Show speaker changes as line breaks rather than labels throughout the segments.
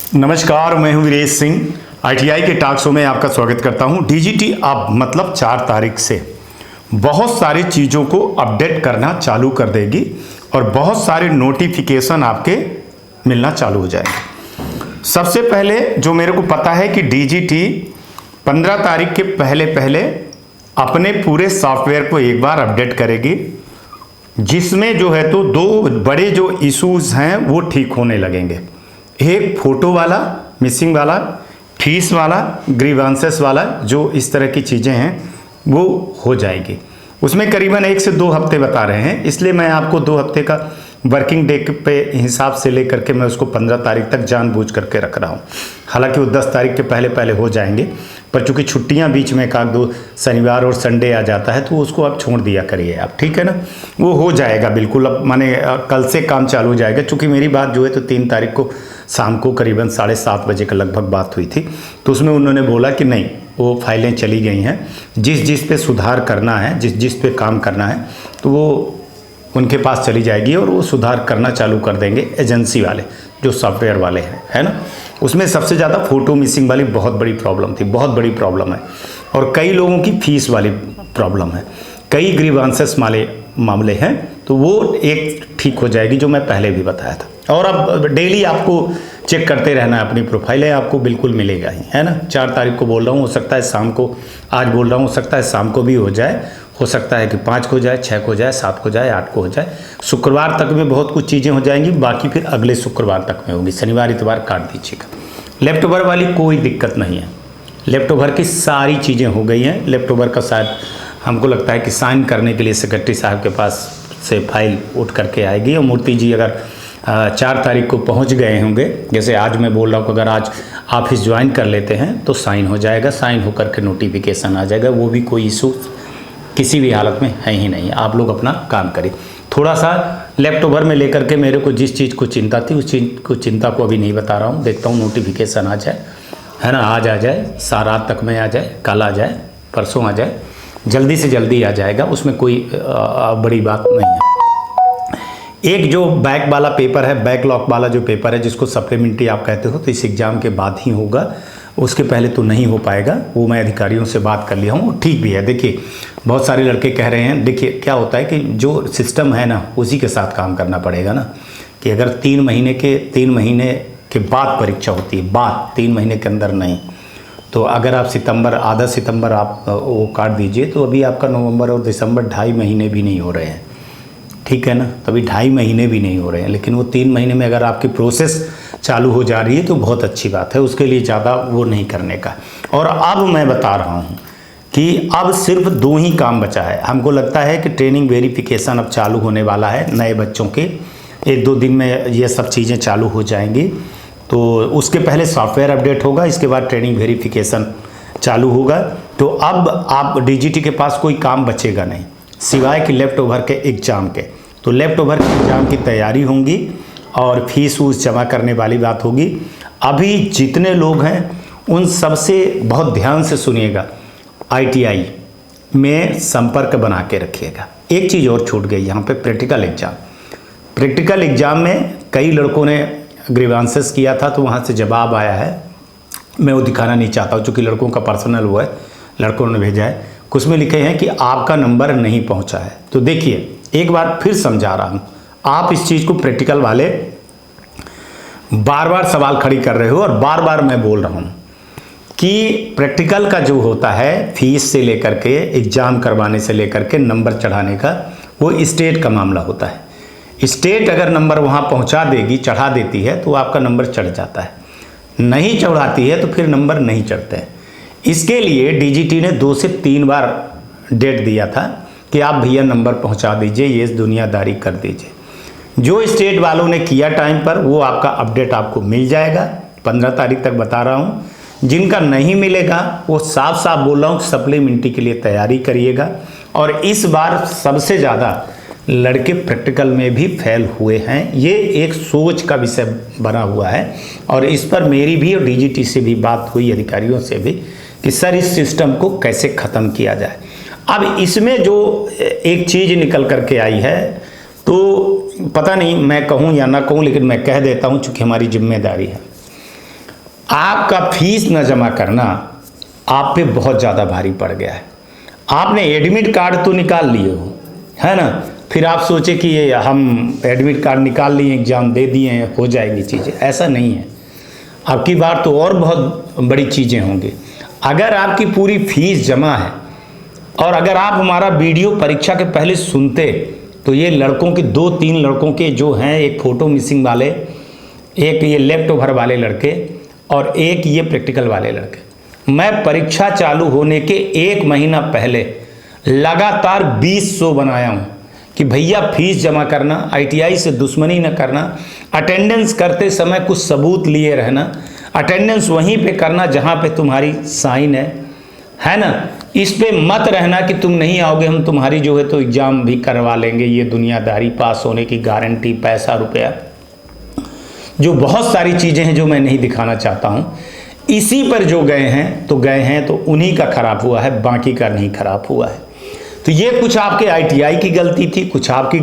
नमस्कार, मैं हूं वीरेश सिंह। आईटीआई के टॉक शो में आपका स्वागत करता हूं। डीजीटी अब मतलब 4 तारीख से बहुत सारी चीज़ों को अपडेट करना चालू कर देगी और बहुत सारे नोटिफिकेशन आपके मिलना चालू हो जाएंगे। सबसे पहले जो मेरे को पता है कि डीजीटी 15 तारीख के पहले अपने पूरे सॉफ्टवेयर को एक बार अपडेट करेगी, जिसमें जो है तो 2 बड़े जो इश्यूज हैं वो ठीक होने लगेंगे। एक फोटो वाला, मिसिंग वाला, फीस वाला, ग्रीवांसेस वाला, जो इस तरह की चीज़ें हैं वो हो जाएगी। उसमें करीबन 1 से 2 हफ्ते बता रहे हैं, इसलिए मैं आपको 2 हफ्ते का वर्किंग डे पे हिसाब से लेकर के मैं उसको 15 तारीख तक जानबूझ करके रख रहा हूँ। हालांकि वो 10 तारीख के पहले हो जाएंगे, पर चूंकि छुट्टियां बीच में 1-2 शनिवार और संडे आ जाता है तो उसको आप छोड़ दिया करिए आप, ठीक है ना। वो हो जाएगा बिल्कुल। अब माने कल से काम चालू हो जाएगा। चूँकि मेरी बात जो है तो 3 तारीख को शाम को करीबन 7:30 बजे के लगभग बात हुई थी, तो उसमें उन्होंने बोला कि नहीं, वो फाइलें चली गई हैं, जिस पे सुधार करना है, जिस पे काम करना है, तो वो उनके पास चली जाएगी और वो सुधार करना चालू कर देंगे एजेंसी वाले, जो सॉफ्टवेयर वाले हैं, है ना। उसमें सबसे ज़्यादा फ़ोटो मिसिंग वाली बहुत बड़ी प्रॉब्लम थी, बहुत बड़ी प्रॉब्लम है, और कई लोगों की फीस वाली प्रॉब्लम है, कई ग्रीवांसेस वाले मामले हैं, तो वो एक ठीक हो जाएगी, जो मैं पहले भी बताया था। और अब डेली आपको चेक करते रहना है अपनी प्रोफाइलें, आपको बिल्कुल मिलेगा ही, है ना। 4 तारीख को बोल रहा हूँ, हो सकता है शाम को, आज बोल रहा हूँ, हो सकता है शाम को भी हो जाए, हो सकता है कि 5 को हो जाए, 6 को हो जाए, 7 को हो जाए, 8 को हो जाए। शुक्रवार तक में बहुत कुछ चीज़ें हो जाएंगी, बाकी फिर अगले शुक्रवार तक में होगी। शनिवार इतवार काट दीजिएगा। लेफ्ट ओवर वाली कोई दिक्कत नहीं है, लेफ्ट ओवर की सारी चीज़ें हो गई हैं। लेफ्ट ओवर का शायद हमको लगता है कि साइन करने के लिए सेक्रेटरी साहब के पास से फाइल उठ करके आएगी, और मूर्ति जी अगर 4 तारीख को पहुंच गए होंगे, जैसे आज मैं बोल रहा हूँ, अगर आज ऑफिस ज्वाइन कर लेते हैं तो साइन हो जाएगा, साइन होकर के नोटिफिकेशन आ जाएगा। वो भी कोई इशू किसी भी हालत में है ही नहीं। आप लोग अपना काम करें। थोड़ा सा लेफ्ट ओवर में लेकर के मेरे को जिस चीज़ को चिंता थी, उस चीज़ को चिंता को अभी नहीं बता रहा हूँ। देखता हूँ नोटिफिकेशन आ जाए, है ना, आज आ जाए, रात तक में आ जाए, कल आ जाए, परसों आ जाए, जल्दी से जल्दी आ जाएगा, उसमें कोई बड़ी बात नहीं है। एक जो बैक वाला पेपर है, बैकलॉग वाला जो पेपर है, जिसको सप्लीमेंट्री आप कहते हो, तो इस एग्ज़ाम के बाद ही होगा, उसके पहले तो नहीं हो पाएगा। वो मैं अधिकारियों से बात कर लिया हूँ, ठीक भी है। देखिए, बहुत सारे लड़के कह रहे हैं, देखिए क्या होता है कि जो सिस्टम है ना, उसी के साथ काम करना पड़ेगा ना, कि अगर 3 महीने के बाद परीक्षा होती है, बाद 3 महीने के अंदर नहीं, तो अगर आप आधा सितंबर आप वो काट दीजिए, तो अभी आपका नवंबर और दिसंबर 2.5 महीने भी नहीं हो रहे हैं, ठीक है ना। तभी 2.5 महीने भी नहीं हो रहे हैं, लेकिन वो 3 महीने में अगर आपकी प्रोसेस चालू हो जा रही है तो बहुत अच्छी बात है, उसके लिए ज़्यादा वो नहीं करने का। और अब मैं बता रहा हूँ कि अब सिर्फ 2 ही काम बचा है। हमको लगता है कि ट्रेनिंग वेरिफिकेशन अब चालू होने वाला है नए बच्चों के, 1-2 दिन में ये सब चीज़ें चालू हो जाएंगी। तो उसके पहले सॉफ्टवेयर अपडेट होगा, इसके बाद ट्रेनिंग वेरिफिकेशन चालू होगा। तो अब आप डीजीटी के पास कोई काम बचेगा नहीं, सिवाय कि लेफ्ट ओवर के एग्ज़ाम के। तो लेफ्ट ओवर के एग्ज़ाम की तैयारी होंगी और फीस वूस जमा करने वाली बात होगी। अभी जितने लोग हैं उन सबसे बहुत ध्यान से सुनिएगा, आईटीआई में संपर्क बना के रखिएगा। एक चीज़ और छूट गई यहाँ पे, प्रैक्टिकल एग्ज़ाम में कई लड़कों ने ग्रीवांसेस किया था, तो वहाँ से जवाब आया है। मैं वो दिखाना नहीं चाहता हूँ, चूँकि लड़कों का पर्सनल वो है, लड़कों ने भेजा है। कुछ में लिखे हैं कि आपका नंबर नहीं पहुँचा है। तो देखिए, एक बार फिर समझा रहा हूँ, आप इस चीज़ को प्रैक्टिकल वाले बार बार सवाल खड़ी कर रहे हो, और बार बार मैं बोल रहा हूँ कि प्रैक्टिकल का जो होता है, फीस से लेकर के, एग्ज़ाम करवाने से लेकर के, नंबर चढ़ाने का, वो स्टेट का मामला होता है। स्टेट अगर नंबर वहाँ पहुँचा देगी, चढ़ा देती है, तो आपका नंबर चढ़ जाता है। नहीं चढ़ाती है तो फिर नंबर नहीं चढ़ते हैं। इसके लिए डीजीटी ने 2 से 3 बार डेट दिया था कि आप भैया नंबर पहुंचा दीजिए, ये दुनियादारी कर दीजिए। जो स्टेट वालों ने किया टाइम पर, वो आपका अपडेट आपको मिल जाएगा। 15 तारीख तक बता रहा हूं। जिनका नहीं मिलेगा, वो साफ साफ बोल रहा हूँ, सप्लीमेंट्री के लिए तैयारी करिएगा। और इस बार सबसे ज़्यादा लड़के प्रैक्टिकल में भी फेल हुए हैं, ये एक सोच का विषय बना हुआ है। और इस पर मेरी भी और डीजीटी से भी बात हुई, अधिकारियों से भी, कि सर इस सिस्टम को कैसे ख़त्म किया जाए। अब इसमें जो एक चीज़ निकल करके आई है, तो पता नहीं मैं कहूँ या ना कहूँ, लेकिन मैं कह देता हूँ, चूँकि हमारी जिम्मेदारी है। आपका फीस न जमा करना आप पे बहुत ज़्यादा भारी पड़ गया है। आपने एडमिट कार्ड तो निकाल लिए हो, है ना, फिर आप सोचे कि ये हम एडमिट कार्ड निकाल लिए, एग्ज़ाम दे दिए, हो जाएंगी चीज़ें। ऐसा नहीं है, आपकी बार तो और बहुत बड़ी चीज़ें होंगी। अगर आपकी पूरी फीस जमा है और अगर आप हमारा वीडियो परीक्षा के पहले सुनते तो ये लड़कों के 2-3 लड़कों के जो हैं, एक फ़ोटो मिसिंग वाले, एक ये लेफ्ट ओवर वाले लड़के और एक ये प्रैक्टिकल वाले लड़के, मैं परीक्षा चालू होने के 1 महीना पहले लगातार 20 शो बनाया हूँ कि भैया फीस जमा करना, ITI से दुश्मनी न करना, अटेंडेंस करते समय कुछ सबूत लिए रहना, अटेंडेंस वहीं पे करना जहाँ पे तुम्हारी साइन है ना, इस पे मत रहना कि तुम नहीं आओगे हम तुम्हारी जो है तो एग्ज़ाम भी करवा लेंगे, ये दुनियादारी, पास होने की गारंटी, पैसा रुपया, जो बहुत सारी चीज़ें हैं जो मैं नहीं दिखाना चाहता हूँ। इसी पर जो गए हैं तो उन्हीं का खराब हुआ है, बाकी का नहीं खराब हुआ है। तो ये कुछ आपके ITI की गलती थी, कुछ आपकी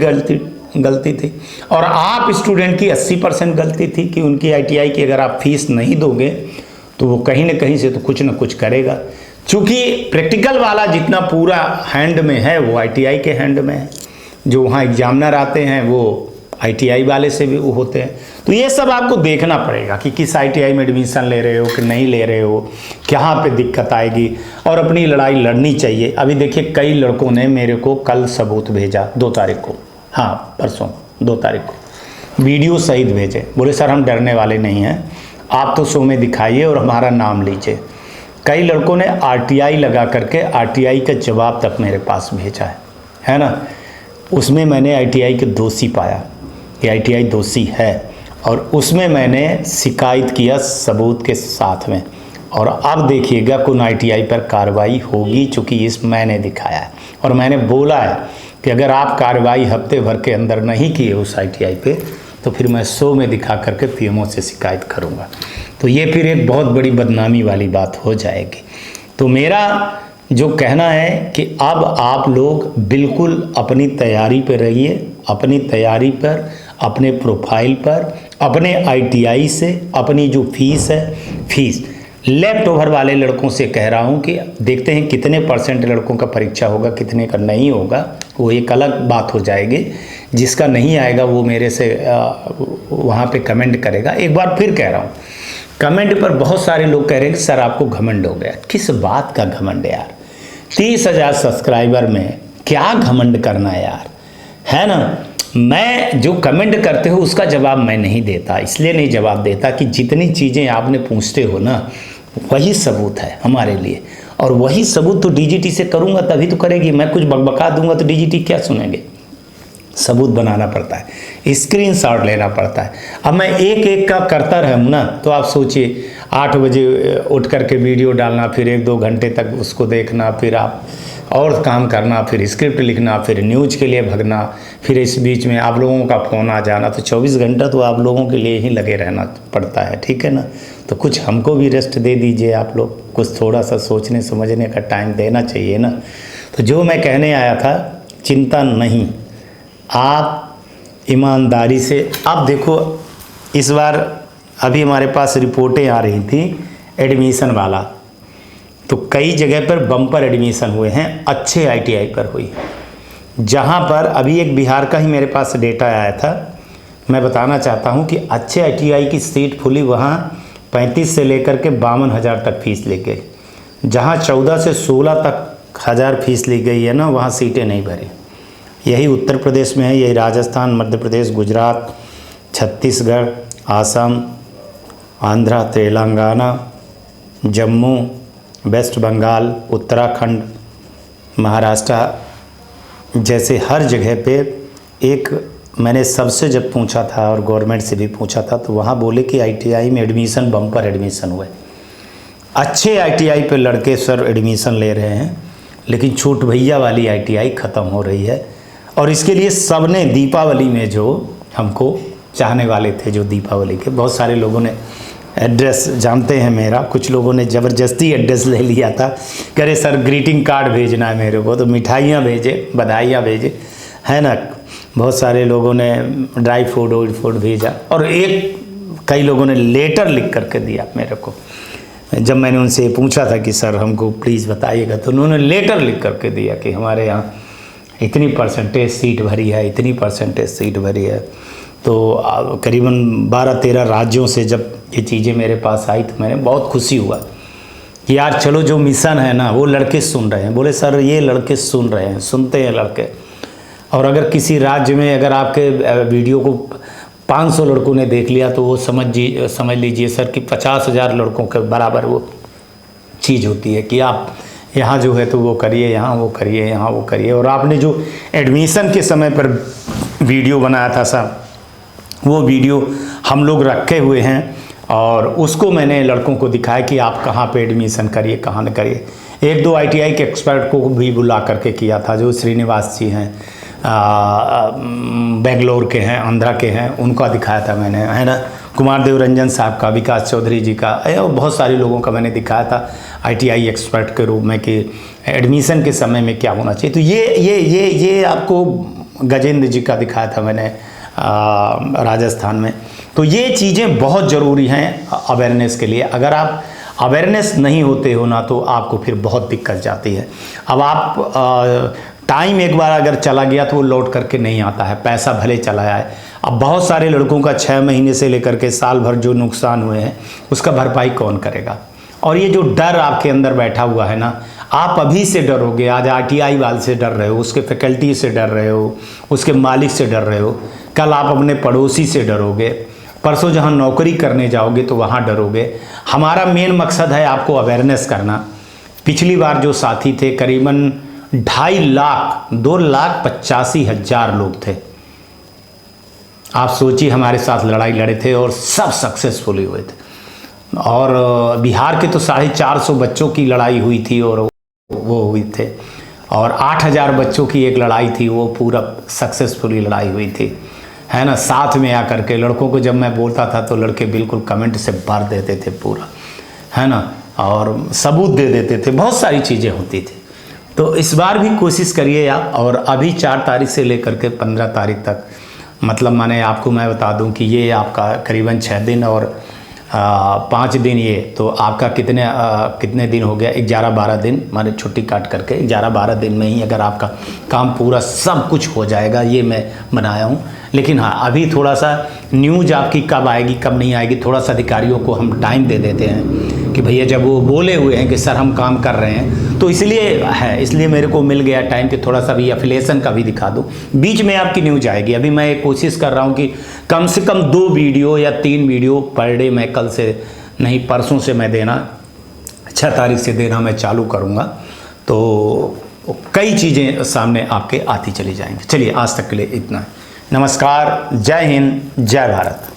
गलती थी और आप स्टूडेंट की 80% गलती थी कि उनकी ITI की अगर आप फीस नहीं दोगे तो वो कहीं ना कहीं से तो कुछ ना कुछ करेगा। चूँकि प्रैक्टिकल वाला जितना पूरा हैंड में है वो ITI के हैंड में है, जो वहाँ एग्जामिनर आते हैं वो ITI वाले से भी वो होते हैं। तो ये सब आपको देखना पड़ेगा कि किस ITI में एडमिशन ले रहे हो कि नहीं ले रहे हो, कहाँ पे दिक्कत आएगी, और अपनी लड़ाई लड़नी चाहिए। अभी देखिए कई लड़कों ने मेरे को कल सबूत भेजा 2 तारीख को, हाँ परसों 2 तारीख को वीडियो सहित भेजे, बोले सर हम डरने वाले नहीं हैं, आप तो शो में दिखाइए और हमारा नाम लीजिए। कई लड़कों ने RTI लगा करके RTI का जवाब तक मेरे पास भेजा है ना। उसमें मैंने ITI के दोषी पाया कि ITI दोषी है और उसमें मैंने शिकायत किया सबूत के साथ में। और अब देखिएगा कौन ITI पर कार्रवाई होगी, चूँकि इस मैंने दिखाया है और मैंने बोला है कि अगर आप कार्रवाई हफ्ते भर के अंदर नहीं किए उस ITI पे तो फिर मैं शो में दिखा करके PMO से शिकायत करूँगा। तो ये फिर एक बहुत बड़ी बदनामी वाली बात हो जाएगी। तो मेरा जो कहना है कि अब आप लोग बिल्कुल अपनी तैयारी पर रहिए, अपनी तैयारी पर, अपने प्रोफाइल पर, अपने ITI से अपनी जो फीस है, फीस लेफ्ट ओवर वाले लड़कों से कह रहा हूँ कि देखते हैं कितने % लड़कों का परीक्षा होगा, कितने का नहीं होगा, वो एक अलग बात हो जाएगी। जिसका नहीं आएगा वो मेरे से वहाँ पे कमेंट करेगा। एक बार फिर कह रहा हूँ, कमेंट पर बहुत सारे लोग कह रहे हैं कि सर आपको घमंड हो गया। किस बात का घमंड यार? 30,000 सब्सक्राइबर में क्या घमंड करना यार, है ना। मैं जो कमेंट करते हो उसका जवाब मैं नहीं देता, इसलिए नहीं जवाब देता कि जितनी चीज़ें आपने पूछते हो ना वही सबूत है हमारे लिए, और वही सबूत तो DGT से करूँगा तभी तो करेगी। मैं कुछ बकबका दूंगा तो DGT क्या सुनेंगे? सबूत बनाना पड़ता है, स्क्रीनशॉट लेना पड़ता है। अब मैं एक एक का करता रहूँ ना तो आप सोचिए 8 बजे उठ करके वीडियो डालना, फिर 1-2 घंटे तक उसको देखना, फिर आप और काम करना, फिर स्क्रिप्ट लिखना, फिर न्यूज के लिए भगना, फिर इस बीच में आप लोगों का फ़ोन आ जाना, तो 24 घंटा तो आप लोगों के लिए ही लगे रहना पड़ता है, ठीक है ना। तो कुछ हमको भी रेस्ट दे दीजिए आप लोग, कुछ थोड़ा सा सोचने समझने का टाइम देना चाहिए ना। तो जो मैं कहने आया था, चिंता नहीं, आप ईमानदारी से, अब देखो इस बार अभी हमारे पास रिपोर्टें आ रही थी एडमिशन वाला, तो कई जगह पर बम्पर एडमिशन हुए हैं, अच्छे ITI पर हुई। जहां पर अभी एक बिहार का ही मेरे पास डेटा आया था, मैं बताना चाहता हूं कि अच्छे ITI की सीट खुली, वहां 35 से लेकर के 52,000 तक फीस ली गई। जहां 14 से 16 तक हज़ार फीस ली गई है ना, वहां सीटें नहीं भरी। यही उत्तर प्रदेश में है, यही राजस्थान, मध्य प्रदेश, गुजरात, छत्तीसगढ़, आसाम, आंध्रा, तेलंगाना, जम्मू, वेस्ट बंगाल, उत्तराखंड, महाराष्ट्र जैसे हर जगह पे। एक मैंने सबसे जब पूछा था और गवर्नमेंट से भी पूछा था तो वहाँ बोले कि ITI में एडमिशन बम्पर एडमिशन हुए, अच्छे ITI पे लड़के सर एडमिशन ले रहे हैं, लेकिन छूट भैया वाली ITI ख़त्म हो रही है। और इसके लिए सबने दीपावली में जो हमको चाहने वाले थे, जो दीपावली के बहुत सारे लोगों ने एड्रेस जानते हैं मेरा, कुछ लोगों ने ज़बरदस्ती एड्रेस ले लिया था, कह रहे सर ग्रीटिंग कार्ड भेजना है मेरे को, तो मिठाइयाँ भेजे, बधाइयाँ भेजे, है ना। बहुत सारे लोगों ने ड्राई फ्रूट भेजा। और एक कई लोगों ने लेटर लिख करके दिया मेरे को। जब मैंने उनसे पूछा था कि सर हमको प्लीज़ बताइएगा, तो उन्होंने लेटर लिख करके दिया कि हमारे यहाँ इतनी परसेंटेज सीट भरी है, इतनी परसेंटेज सीट भरी है। तो करीबन 12-13 राज्यों से जब ये चीज़ें मेरे पास आई तो मैंने बहुत खुशी हुआ कि यार चलो जो मिशन है ना वो लड़के सुन रहे हैं। बोले सर ये लड़के सुन रहे हैं, सुनते हैं लड़के। और अगर किसी राज्य में अगर आपके वीडियो को 500 लड़कों ने देख लिया तो वो समझ लीजिए सर कि 50,000 लड़कों के बराबर वो चीज़ होती है कि आप यहाँ जो है तो वो करिए, यहाँ वो करिए, यहाँ वो करिए। और आपने जो एडमिशन के समय पर वीडियो बनाया था साहब, वो वीडियो हम लोग रखे हुए हैं और उसको मैंने लड़कों को दिखाया कि आप कहाँ पे एडमिशन करिए, कहाँ न करिए। 1-2 ITI के एक्सपर्ट को भी बुला करके किया था, जो श्रीनिवास जी हैं, बेंगलोर के हैं, आंध्रा के हैं, उनका दिखाया था मैंने, है ना। कुमार देवरंजन साहब का, विकास चौधरी जी का, और बहुत सारे लोगों का मैंने दिखाया था ITI एक्सपर्ट के रूप में कि एडमिशन के समय में क्या होना चाहिए। तो ये आपको गजेंद्र जी का दिखाया था मैंने राजस्थान में। तो ये चीज़ें बहुत ज़रूरी हैं अवेयरनेस के लिए। अगर आप अवेयरनेस नहीं होते हो ना तो आपको फिर बहुत दिक्कत जाती है। अब आप टाइम एक बार अगर चला गया तो वो लौट करके नहीं आता है, पैसा भले चला आए। अब बहुत सारे लड़कों का 6 महीने से लेकर के साल भर जो नुकसान हुए हैं उसका भरपाई कौन करेगा। और ये जो डर आपके अंदर बैठा हुआ है ना, आप अभी से डरोगे। आज RTI वाले से डर रहे हो, उसके फैकल्टी से डर रहे हो, उसके मालिक से डर रहे हो, कल आप अपने पड़ोसी से डरोगे, परसों जहाँ नौकरी करने जाओगे तो वहाँ डरोगे। हमारा मेन मकसद है आपको अवेयरनेस करना। पिछली बार जो साथी थे करीबन 2.5 लाख 2,85,000 लोग थे। आप सोचिए हमारे साथ लड़ाई लड़े थे और सब सक्सेसफुली हुए थे। और बिहार के तो 450 बच्चों की लड़ाई हुई थी और वो हुई थे, और 8,000 बच्चों की एक लड़ाई थी, वो पूरा सक्सेसफुली लड़ाई हुई थी, है ना। साथ में आकर के लड़कों को जब मैं बोलता था तो लड़के बिल्कुल कमेंट से भर देते थे पूरा, है ना, और सबूत दे देते थे, बहुत सारी चीज़ें होती थी। तो इस बार भी कोशिश करिए आप। और अभी 4 तारीख से लेकर के 15 तारीख तक, मतलब माने आपको मैं बता दूं कि ये आपका करीबन 6 दिन और 5 दिन, ये तो आपका कितने दिन हो गया, 11-12 दिन माने छुट्टी काट करके 11-12 दिन में ही अगर आपका काम पूरा सब कुछ हो जाएगा, ये मैं बनाया हूँ। लेकिन हाँ, अभी थोड़ा सा न्यूज़ आपकी कब आएगी कब नहीं आएगी, थोड़ा सा अधिकारियों को हम टाइम दे देते हैं कि भैया जब वो बोले हुए हैं कि सर हम काम कर रहे हैं तो इसलिए मेरे को मिल गया टाइम कि थोड़ा सा भी एफिलिएशन का भी दिखा दूँ। बीच में आपकी न्यूज़ आएगी। अभी मैं कोशिश कर रहा हूँ कि कम से कम 2 वीडियो या 3 वीडियो पर डे मैं कल से नहीं परसों से मैं देना, 6 तारीख से देना मैं चालू करूँगा। तो कई चीज़ें सामने आपके आती चली जाएंगी। चलिए आज तक के लिए इतना। नमस्कार, जय हिंद, जय भारत।